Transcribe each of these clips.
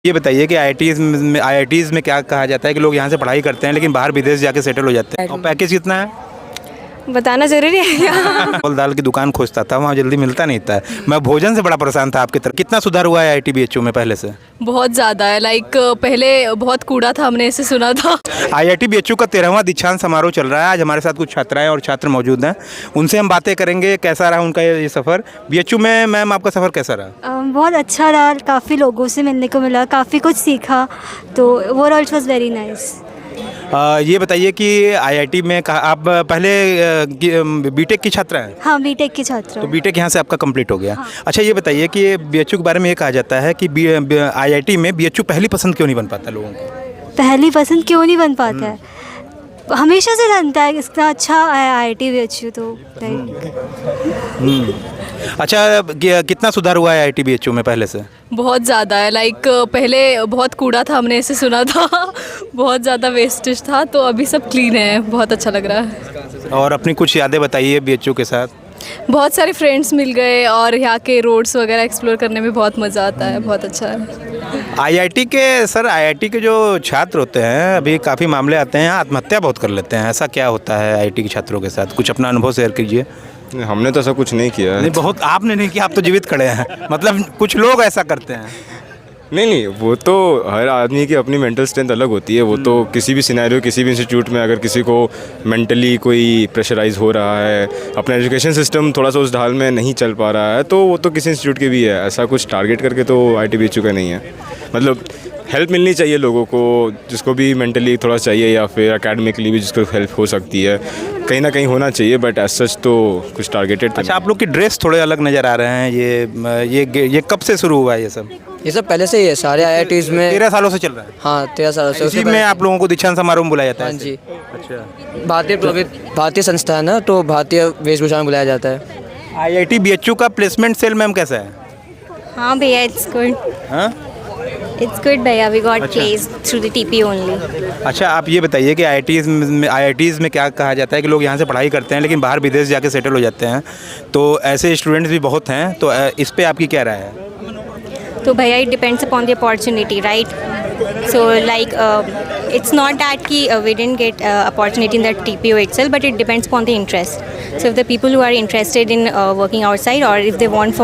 ये बताइए कि आईआईटीज़ में क्या कहा जाता है कि लोग यहाँ से पढ़ाई करते हैं लेकिन बाहर विदेश जाके सेटल हो जाते हैं और पैकेज कितना है? बताना जरूरी है क्या? चावल दाल की दुकान खोजता था, वहाँ जल्दी मिलता नहीं था। मैं भोजन से बड़ा परेशान था आपकी तरफ। कितना सुधार हुआ है आईआईटी बीएचयू में पहले से? बहुत ज़्यादा है। पहले बहुत कूड़ा था, हमने ऐसे सुना था। आईआईटी बीएचयू का 13वां दीक्षांत समारोह चल रहा है। आज हमारे साथ कुछ छात्राएं और छात्र मौजूद हैं, उनसे हम बातें करेंगे कैसा रहा उनका ये सफ़र बीएचयू में। मैम, आपका सफ़र कैसा रहा? बहुत अच्छा रहा, काफ़ी लोगों से मिलने को मिला, काफ़ी कुछ सीखा, तो overall it was very nice. ये बताइए कि आईआईटी में आप पहले बीटेक की छात्रा हैं? हाँ, बीटेक की छात्रा। तो बीटेक यहाँ से आपका कंप्लीट हो गया। हाँ। अच्छा, ये बताइए कि बीएचयू के बारे में ये कहा जाता है कि आईआईटी में बीएचयू पहली पसंद क्यों नहीं बन पाता लोगों को? पहली पसंद क्यों नहीं बन पाता है? हमेशा से बनता है, इसका अच्छा है आईआईटी बीएचयू तो। अच्छा, कितना सुधार हुआ है आईआईटी बीएचयू में पहले से? बहुत ज़्यादा है। पहले बहुत कूड़ा था, हमने ऐसे सुना था। बहुत ज़्यादा वेस्टेज था, तो अभी सब क्लीन है, बहुत अच्छा लग रहा है। और अपनी कुछ यादें बताइए बीएचयू के साथ। बहुत सारे फ्रेंड्स मिल गए और यहाँ के रोड्स वगैरह एक्सप्लोर करने में बहुत मज़ा आता है, बहुत अच्छा है। आईआईटी के जो छात्र होते हैं, अभी काफ़ी मामले आते हैं, आत्महत्या बहुत कर लेते हैं। ऐसा क्या होता है आईआईटी के छात्रों के साथ? कुछ अपना अनुभव शेयर कीजिए। हमने तो ऐसा कुछ नहीं किया है। नहीं, बहुत आपने नहीं किया, आप तो जीवित खड़े हैं। मतलब कुछ लोग ऐसा करते हैं। नहीं, वो तो हर आदमी की अपनी मेंटल स्ट्रेंथ अलग होती है। वो तो किसी भी सिनेरियो, किसी भी इंस्टीट्यूट में अगर किसी को मेंटली कोई प्रेशराइज हो रहा है, अपना एजुकेशन सिस्टम थोड़ा सा उस ढाल में नहीं चल पा रहा है, तो वो तो किसी इंस्टीट्यूट के भी है। ऐसा कुछ टारगेट करके तो आईआईटी बीएचयू का नहीं है। मतलब हेल्प मिलनी चाहिए लोगों को, जिसको भी मेंटली थोड़ा चाहिए या फिर एकेडमिकली भी जिसको हेल्प हो सकती है, कहीं ना कहीं होना चाहिए, बट एज सच तो कुछ टारगेटेड। अच्छा, आप लोग की ड्रेस थोड़े अलग नज़र आ रहे हैं। ये कब से शुरू हुआ है ये सब? ये सब पहले से ही है, सारे आईआईटीज़ में 13 सालों से चल रहा है। हाँ, 13 सालों से। इसी में आप लोगों को दीक्षांत समारोह में बुलाया जाता है? हाँ जी। अच्छा, भारतीय संस्था है ना, तो भारतीय वेशभूषा में बुलाया जाता है। आईआईटी बीएचयू का प्लेसमेंट सेल मैम कैसा है? हाँ भैया, इट्स गुड। हाँ, इट्स गुड भैया, we got place through the TP only. अच्छा, आप ये बताइए कि आईआईटीज़ में क्या कहा जाता है कि लोग यहाँ से पढ़ाई करते हैं लेकिन बाहर विदेश जाके सेटल हो जाते हैं, तो ऐसे स्टूडेंट्स भी बहुत हैं, तो इस पे आपकी क्या राय है? तो भैया, it depends upon the opportunity, right? So it's not that we didn't get opportunity in that TPO itself, but it depends upon the interest. So if the people who are interested in working outside, or if they want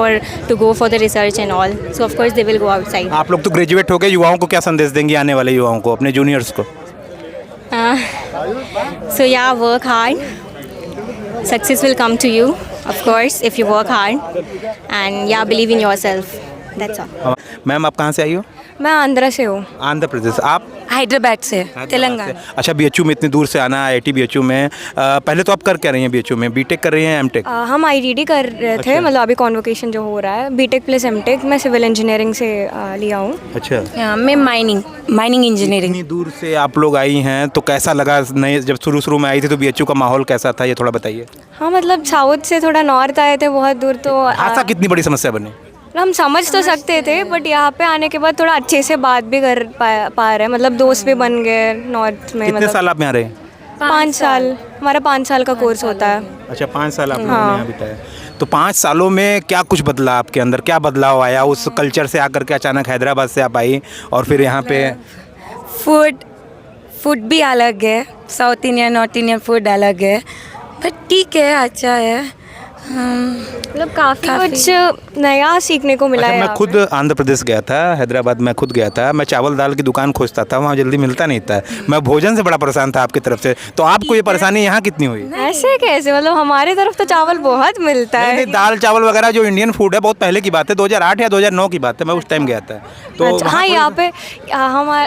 to go for the research and all, so of course they will go outside. आप लोग तो graduate हो गए, युवाओं को क्या संदेश देंगे, आने वाले युवाओं को, अपने जूनियर्स को? So yeah, work hard. Success will come to you, of course, if you work hard. And yeah, believe in yourself. That's all. Ma'am, आप कहाँ से आई हो? मैं आंध्रा से हूँ। आंध्र प्रदेश। आप? हैदराबाद से, तेलंगाना। अच्छा, बीएचयू में इतनी दूर से आना, आईआईटी बीएचयू में, पहले तो आप कर क्या रही हैं बीएचयू में? बीटेक कर रही हैं, एमटेक? हम आईडीडी कर रहे थे। मतलब अभी कॉन्वोकेशन जो हो रहा है, बीटेक प्लस एमटेक। मैं सिविल इंजीनियरिंग से लिया हूँ। अच्छा, मैं माइनिंग इंजीनियरिंग। इतनी दूर से आप लोग आई हैं, तो कैसा लगा? नहीं, जब शुरू में आई थी तो बीएचयू का माहौल कैसा था, ये थोड़ा बताइए। हाँ, मतलब साउथ से थोड़ा नॉर्थ आए थे, बहुत दूर, तो भाषा कितनी बड़ी समस्या बनी? हम समझ तो सकते थे, बट यहाँ पे आने के बाद थोड़ा अच्छे से बात भी कर पा रहे हैं। मतलब दोस्त भी बन गए नॉर्थ में। कितने साल आप यहाँ रहे? 5 साल। हमारा 5 साल का कोर्स होता है। अच्छा, 5 साल आप लोगों ने यहाँ बिताया। तो 5 सालों में क्या कुछ बदला आपके अंदर? क्या बदलाव आया उस कल्चर से आकर के? अचानक हैदराबाद से आप आई और फिर यहाँ पे फूड भी अलग है, south Indian north Indian food अलग है, बट ठीक है, अच्छा है। मतलब काफ़ी कुछ नया सीखने को मिला है। मैं खुद आंध्र प्रदेश गया था, हैदराबाद में खुद गया था। मैं चावल दाल की दुकान खोजता था, वहाँ जल्दी मिलता नहीं था। मैं भोजन से बड़ा परेशान था आपकी तरफ से। तो आपको ये परेशानी यहाँ कितनी हुई? ऐसे कैसे? मतलब हमारे तरफ तो चावल बहुत मिलता है। नहीं, दाल चावल वगैरह जो इंडियन फूड है, बहुत पहले की बात है, 2008 या 2009 की बात है, मैं उस टाइम गया था। तो अच्छा, हाँ, यहाँ पे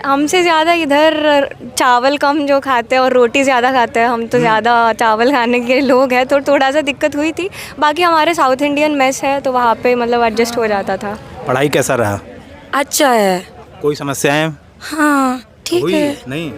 हमसे ज़्यादा इधर चावल कम जो खाते हैं और रोटी ज़्यादा खाते हैं। हम तो ज़्यादा चावल खाने के लोग हैं, तो थोड़ा सा दिक्कत हुई थी। बाकी हमारे साउथ इंडियन मेस है, तो वहाँ पे मतलब एडजस्ट हो जाता था। पढ़ाई कैसा रहा? अच्छा है। कोई समस्याएं? हाँ, ठीक है। नहीं,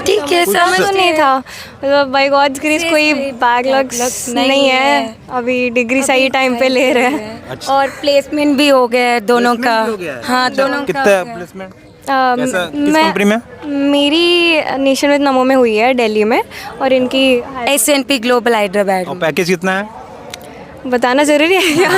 ठीक है, समझ तो नहीं था। मतलब बाय गॉड्स ग्रेस कोई बैकलॉग्स नहीं है। अभी डिग्री सही टाइम पे ले रहे हैं। अच्छा। और प्लेसमेंट भी हो गया है दोनों का। हाँ, दोनों का। कितना प्लेसमेंट? किस कंपनी में? मेरी नेशन विद नमो में हुई है, दिल्ली में, और इनकी S&P ग्लोबल हैदराबाद। और पैकेज कितना है? बताना ज़रूरी है क्या?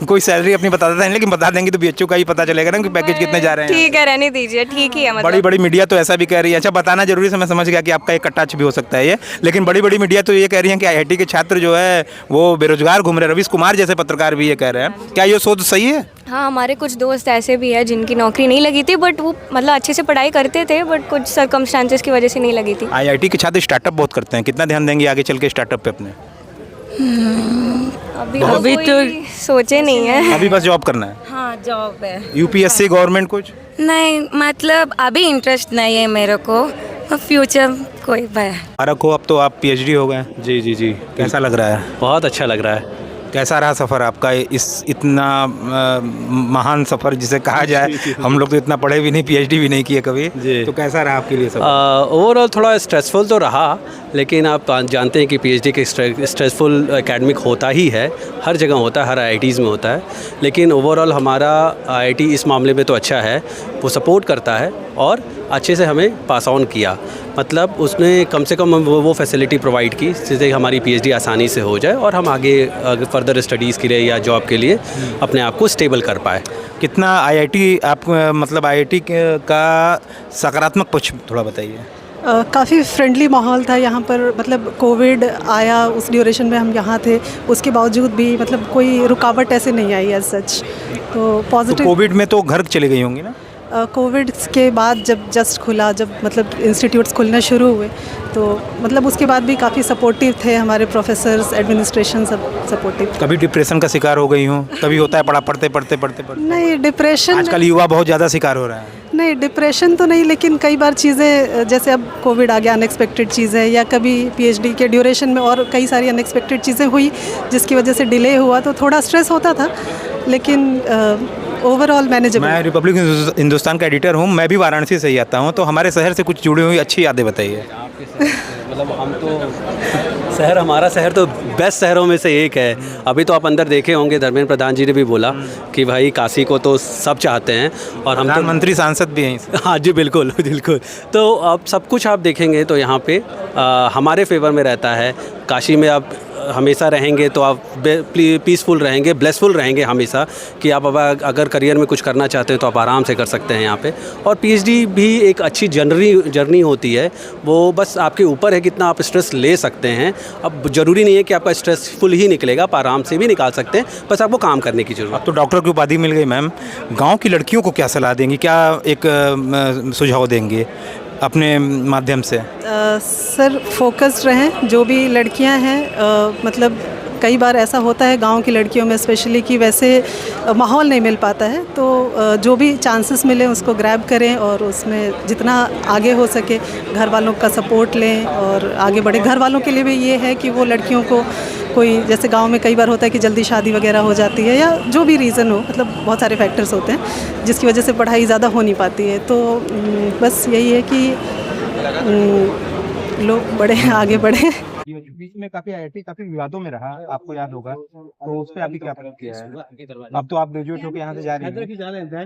कोई सैलरी अपनी बता देता है, लेकिन बता देंगे तो बीएचयू का ही पता चलेगा ना कि पैकेज कितने जा रहे हैं। ठीक है, रहने दीजिए, ठीक ही है बड़ी मतलब। बड़ी मीडिया तो ऐसा भी कह रही है। अच्छा, बताना जरूरी है, मैं समझ गया कि आपका एक टच भी हो सकता है ये, लेकिन बड़ी बड़ी मीडिया तो ये कह रही है कि आईआईटी के छात्र जो है वो बेरोजगार घूम रहे हैं। रवीश कुमार जैसे पत्रकार भी ये कह रहे हैं। क्या ये सोच सही है? हाँ, हमारे कुछ दोस्त ऐसे भी हैं जिनकी नौकरी नहीं लगी थी, बट वो मतलब अच्छे से पढ़ाई करते थे, बट कुछ सर्कमस्टांसेस की वजह से नहीं लगी थी। आईआईटी के छात्र स्टार्टअप बहुत करते हैं, कितना ध्यान देंगे आगे चल के स्टार्टअप पे अपने? अभी तो सोचे नहीं है। अभी बस जॉब करना है। हाँ जॉब है। यूपीएससी, गवर्नमेंट कुछ? नहीं मतलब अभी इंटरेस्ट नहीं है मेरे को, फ्यूचर कोई है। मुबारक हो, अब तो आप पीएचडी हो गए। जी जी जी, कैसा लग रहा है? बहुत अच्छा लग रहा है। कैसा रहा सफ़र आपका, इस इतना महान सफ़र जिसे कहा जाए? हम लोग तो इतना पढ़े भी नहीं, पीएचडी भी नहीं किए कभी, जी। तो कैसा रहा आपके लिए सफ़र? ओवरऑल थोड़ा स्ट्रेसफुल तो रहा, लेकिन आप जानते हैं कि पीएचडी के स्ट्रेसफुल एकेडमिक होता ही है, हर जगह होता है, हर आईआईटीज़ में होता है। लेकिन ओवरऑल हमारा आईआईटी इस मामले में तो अच्छा है, वो सपोर्ट करता है और अच्छे से हमें पास ऑन किया। मतलब उसने कम से कम वो फैसिलिटी प्रोवाइड की जिससे हमारी पीएचडी आसानी से हो जाए और हम आगे फर्दर स्टडीज़ के लिए या जॉब के लिए अपने आप को स्टेबल कर पाए। कितना आईआईटी आप मतलब आईआईटी का सकारात्मक पक्ष थोड़ा बताइए। काफ़ी फ्रेंडली माहौल था यहाँ पर। मतलब कोविड आया, उस ड्यूरेशन में हम यहाँ थे, उसके बावजूद भी मतलब कोई रुकावट ऐसे नहीं आई एज सच। तो पॉजिटिव। कोविड में तो घर चले गई होंगी ना? कोविड के बाद जब जस्ट खुला, जब मतलब इंस्टीट्यूट्स खुलना शुरू हुए, तो मतलब उसके बाद भी काफ़ी सपोर्टिव थे हमारे प्रोफेसर्स, एडमिनिस्ट्रेशन सब सपोर्टिव। कभी डिप्रेशन का शिकार हो गई हूँ? कभी होता है पढ़ते पढ़ते? नहीं डिप्रेशन, आजकल युवा बहुत ज़्यादा शिकार हो रहा है। नहीं डिप्रेशन तो नहीं, लेकिन कई बार चीज़ें जैसे अब कोविड आ गया, अनएक्सपेक्टेड चीज़ है, या कभी पीएचडी के ड्यूरेशन में और कई सारी अनएक्सपेक्टेड चीज़ें हुई जिसकी वजह से डिले हुआ, तो थोड़ा स्ट्रेस होता था, लेकिन ओवरऑल मैनेजेबल। मैं रिपब्लिक हिंदुस्तान का एडिटर हूँ, मैं भी वाराणसी से ही आता हूँ, तो हमारे शहर से कुछ जुड़ी हुई अच्छी यादें बताइए। मतलब हम तो शहर, हमारा शहर तो बेस्ट शहरों में से एक है। अभी तो आप अंदर देखे होंगे, धर्मेंद्र प्रधान जी ने भी बोला कि भाई काशी को तो सब चाहते हैं और हम तो मंत्री सांसद भी हैं। हाँ जी, बिल्कुल बिल्कुल। तो अब सब कुछ आप देखेंगे तो यहाँ पे हमारे फेवर में रहता है। काशी में आप हमेशा रहेंगे तो आप पीसफुल रहेंगे, ब्लेसफुल रहेंगे हमेशा, कि आप अगर करियर में कुछ करना चाहते हैं तो आप आराम से कर सकते हैं यहाँ पे। और पीएचडी भी एक अच्छी जर्नी होती है, वो बस आपके ऊपर है कितना आप स्ट्रेस ले सकते हैं। अब ज़रूरी नहीं है कि आपका स्ट्रेसफुल ही निकलेगा, आप आराम से भी निकाल सकते हैं, बस आपको काम करने की ज़रूरत। अब तो डॉक्टर की उपाधि मिल गई मैम, गाँव की लड़कियों को क्या सलाह देंगी, क्या एक सुझाव देंगे अपने माध्यम से? सर फोकस्ड रहें, जो भी लड़कियां हैं, मतलब कई बार ऐसा होता है गांव की लड़कियों में स्पेशली कि वैसे माहौल नहीं मिल पाता है, तो जो भी चांसेस मिले उसको ग्रैब करें और उसमें जितना आगे हो सके घर वालों का सपोर्ट लें और आगे बढ़े। घर वालों के लिए भी ये है कि वो लड़कियों को, कोई जैसे गांव में कई बार होता है कि जल्दी शादी वगैरह हो जाती है या जो भी रीज़न हो, मतलब बहुत सारे फैक्टर्स होते हैं जिसकी वजह से पढ़ाई ज़्यादा हो नहीं पाती है। तो बस यही है कि लोग बढ़े, आगे बढ़े। बीच में काफी आईआईटी काफी विवादों में रहा, आपको याद होगा, तो उस पर आपकी क्या प्रतिक्रिया है? अब तो आप ग्रेजुएट होकर यहाँ से जा रही हैं,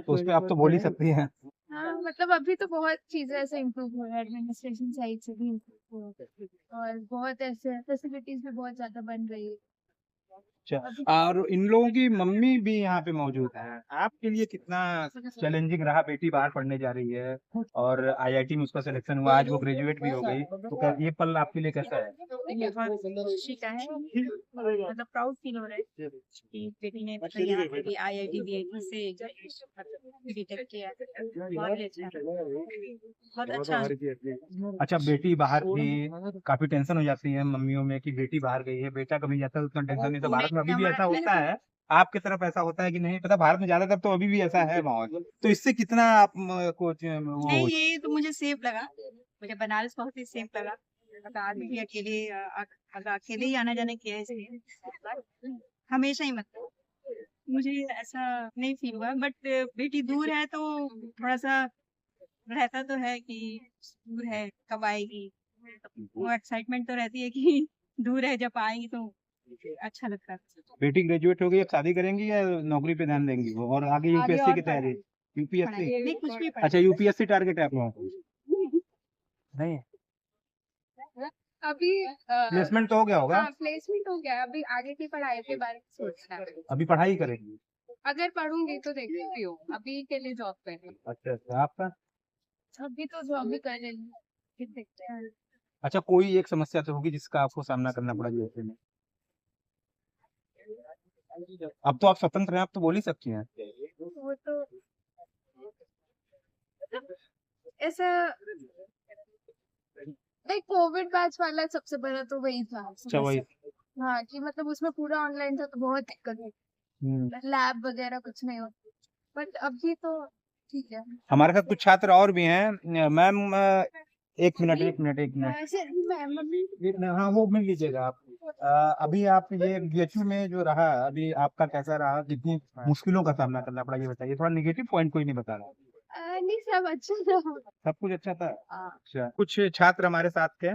तो उस पर आप तो बोल ही सकती हैं। हाँ मतलब अभी तो बहुत चीजें ऐसे इम्प्रूव हो रहा है, एडमिनिस्ट्रेशन साइड से भी इम्प्रूव हो रहा है और बहुत ऐसे फैसिलिटीज भी बहुत ज्यादा बन रही है। अच्छा, और इन लोगों की मम्मी भी यहाँ पे मौजूद है, आपके लिए कितना चैलेंजिंग रहा? बेटी बाहर पढ़ने जा रही है और आईआईटी में उसका सिलेक्शन हुआ, आज वो ग्रेजुएट भी हो गई, तो ये पल आपके लिए कैसा है? खुशी का है, मतलब प्राउड फील हो रहा है कि बेटी ने आईआईटी बीआईटी से बीटेक किया, बहुत अच्छा। अच्छा, बेटी बाहर भी काफी टेंशन हो जाती है मम्मियों में कि बेटी बाहर गई है, बेटा कभी जाता है उतना टेंशन नहीं। तो भारत में अभी भी ऐसा होता है, आपकी तरफ ऐसा होता है कि नहीं? पता भारत में ज्यादातर तो अभी भी ऐसा है माहौल, तो इससे कितना आप को नहीं, ये तो मुझे सेफ लगा, मुझे बनारस बहुत ही सेफ लगा। आदमी भी अकेले ही आना जाना किया है, इसलिए हमेशा ही मतलब मुझे ऐसा नहीं फील हुआ। बट बेटी दूर है तो थोड़ा सा रहता तो है कि दूर है कब आएगी, वो एक्साइटमेंट तो रहती है कि दूर है, जब आएगी तो अच्छा लगता है। बेटी ग्रेजुएट हो गई, अब शादी करेंगी या नौकरी पे ध्यान देंगी वो? और आगे यूपीएससी की तैयारी? यूपीएससी? नहीं, कुछ भी अच्छा, यूपीएससी टारगेट है आप लोगों को? नहीं, अभी प्लेसमेंट तो हो गया होगा, प्लेसमेंट हो गया, अभी आगे की पढ़ाई के बारे में सोचना है। अभी पढ़ाई करेंगी? अगर पढ़ूंगी तो देखती हूँ, अभी के लिए जॉब कर रही हूँ। अच्छा अच्छा, आपका? अभी तो जॉब भी कर रही हूँ, फिर देखते हैं। अच्छा, कोई एक समस्या तो होगी जिसका आपको सामना करना पड़ा ऐसे में? अब तो आप स्वतंत्र हैं, आप तो बोल ही सकती हैं। वो तो ऐसा नहीं, कोविड बैच वाला सबसे बड़ा तो वही था। अच्छा, वही। हाँ, कि मतलब उसमें पूरा ऑनलाइन था तो बहुत दिक्कत हुई, लैब वगैरह कुछ नहीं होता, बट अभी तो ठीक है। हमारे साथ कुछ छात्र और भी हैं। मैम, एक मिनट। हाँ, वो मिल लीजिएगा आप। अभी आप ये बीएचयू में जो रहा, अभी आपका कैसा रहा, कितनी मुश्किलों का सामना करना पड़ा, ये बताइए। थोड़ा नेगेटिव पॉइंट कोई नहीं बता रहा। नहीं, सब अच्छा था। सब कुछ अच्छा था। अच्छा, कुछ छात्र हमारे साथ थे,